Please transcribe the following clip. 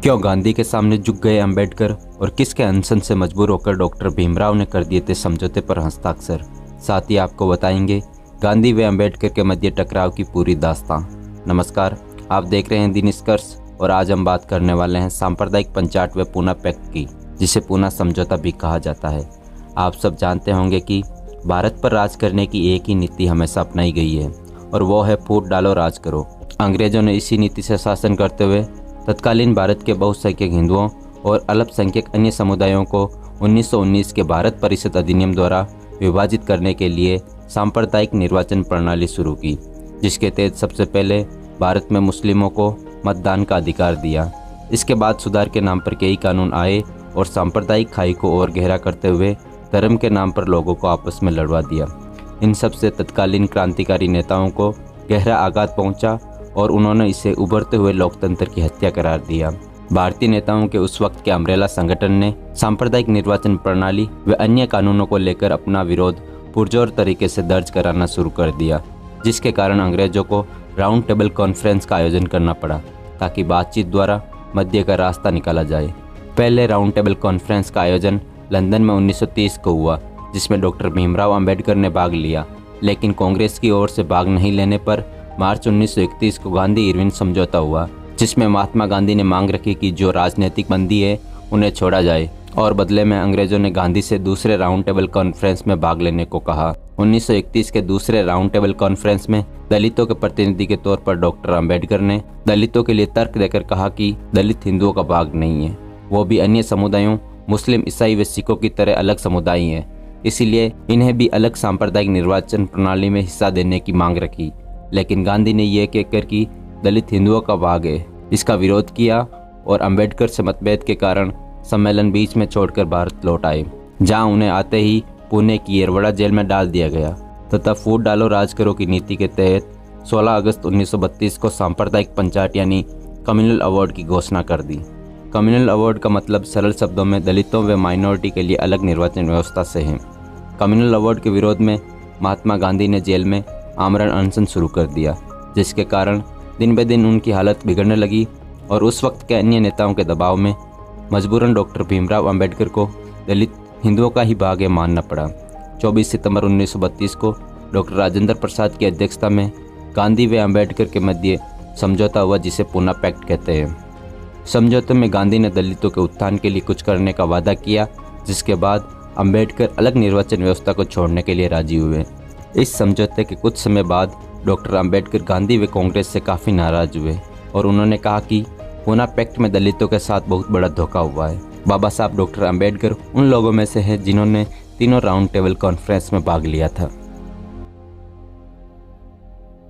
क्यों गांधी के सामने झुक गए अंबेडकर और किसके अनशन से मजबूर होकर डॉक्टर भीमराव ने कर दिए थे समझौते पर हस्ताक्षर। साथ ही आपको बताएंगे गांधी व अंबेडकर के मध्य टकराव की पूरी दास्तां। नमस्कार, आप देख रहे हैं दी निष्कर्ष और आज हम बात करने वाले हैं सांप्रदायिक पंचाट व पूना पैक्ट की, जिसे पूना समझौता भी कहा जाता है। आप सब जानते होंगे कि भारत पर राज करने की एक ही नीति हमेशा अपनाई गई है और वो है फूट डालो राज करो। अंग्रेजों ने इसी नीति से शासन करते हुए तत्कालीन भारत के बहुसंख्यक हिंदुओं और अल्पसंख्यक अन्य समुदायों को 1919 के भारत परिषद अधिनियम द्वारा विभाजित करने के लिए सांप्रदायिक निर्वाचन प्रणाली शुरू की, जिसके तहत सबसे पहले भारत में मुस्लिमों को मतदान का अधिकार दिया। इसके बाद सुधार के नाम पर कई कानून आए और सांप्रदायिक खाई को और गहरा करते हुए धर्म के नाम पर लोगों को आपस में लड़वा दिया। इन सब से तत्कालीन क्रांतिकारी नेताओं को गहरा आघात पहुंचा और उन्होंने इसे उभरते हुए लोकतंत्र की हत्या करार दिया। भारतीय नेताओं के उस वक्त के अम्ब्रेला संगठन ने सांप्रदायिक निर्वाचन प्रणाली व अन्य कानूनों को लेकर अपना विरोध पुरजोर तरीके से दर्ज कराना शुरू कर दिया, जिसके कारण अंग्रेजों को राउंड टेबल कॉन्फ्रेंस का आयोजन करना पड़ा ताकि बातचीत द्वारा मध्य का रास्ता निकाला जाए। पहले राउंड टेबल कॉन्फ्रेंस का आयोजन लंदन में 1930 को हुआ, जिसमें डॉक्टर भीमराव अंबेडकर ने भाग लिया, लेकिन कांग्रेस की ओर से भाग नहीं लेने पर मार्च 1931 को गांधी इरविन समझौता हुआ, जिसमें महात्मा गांधी ने मांग रखी कि जो राजनीतिक बंदी है उन्हें छोड़ा जाए और बदले में अंग्रेजों ने गांधी से दूसरे राउंड टेबल कॉन्फ्रेंस में भाग लेने को कहा। 1931 के दूसरे राउंड टेबल कॉन्फ्रेंस में दलितों के प्रतिनिधि के तौर पर डॉक्टर अंबेडकर ने दलितों के लिए तर्क देकर कहा कि दलित हिंदुओं का भाग नहीं है, वो भी अन्य समुदायों मुस्लिम, ईसाई व सिखों की तरह अलग समुदाय हैं, इसीलिए इन्हें भी अलग सांप्रदायिक निर्वाचन प्रणाली में हिस्सा देने की मांग रखी। लेकिन गांधी ने यह कहकर कि दलित हिंदुओं का भाग है, इसका विरोध किया और अंबेडकर से मतभेद के कारण सम्मेलन बीच में छोड़कर भारत लौट आए, जहां उन्हें आते ही पुणे की येरवड़ा जेल में डाल दिया गया तथा फूट डालो राज करो की नीति के तहत 16 अगस्त 1932 को सांप्रदायिक पंचायत यानी कम्युनल अवार्ड की घोषणा कर दी। कम्युनल अवार्ड का मतलब सरल शब्दों में दलितों व माइनॉरिटी के लिए अलग निर्वाचन व्यवस्था से है। कम्युनल अवार्ड के विरोध में महात्मा गांधी ने जेल में आमरण अनशन शुरू कर दिया, जिसके कारण दिन ब दिन उनकी हालत बिगड़ने लगी और उस वक्त के अन्य नेताओं के दबाव में मजबूरन डॉक्टर भीमराव अंबेडकर को दलित हिंदुओं का ही भाग मानना पड़ा। 24 सितंबर 1932 को डॉक्टर राजेंद्र प्रसाद की अध्यक्षता में गांधी व अंबेडकर के मध्य समझौता हुआ, जिसे पूना पैक्ट कहते हैं। समझौते में गांधी ने दलितों के उत्थान के लिए कुछ करने का वादा किया, जिसके बाद अंबेडकर अलग निर्वाचन व्यवस्था को छोड़ने के लिए राजी हुए। इस समझौते के कुछ समय बाद डॉक्टर अंबेडकर गांधी व कांग्रेस से काफ़ी नाराज हुए और उन्होंने कहा कि पूना पैक्ट में दलितों के साथ बहुत बड़ा धोखा हुआ है। बाबा साहब डॉक्टर अंबेडकर उन लोगों में से हैं जिन्होंने तीनों राउंड टेबल कॉन्फ्रेंस में भाग लिया था।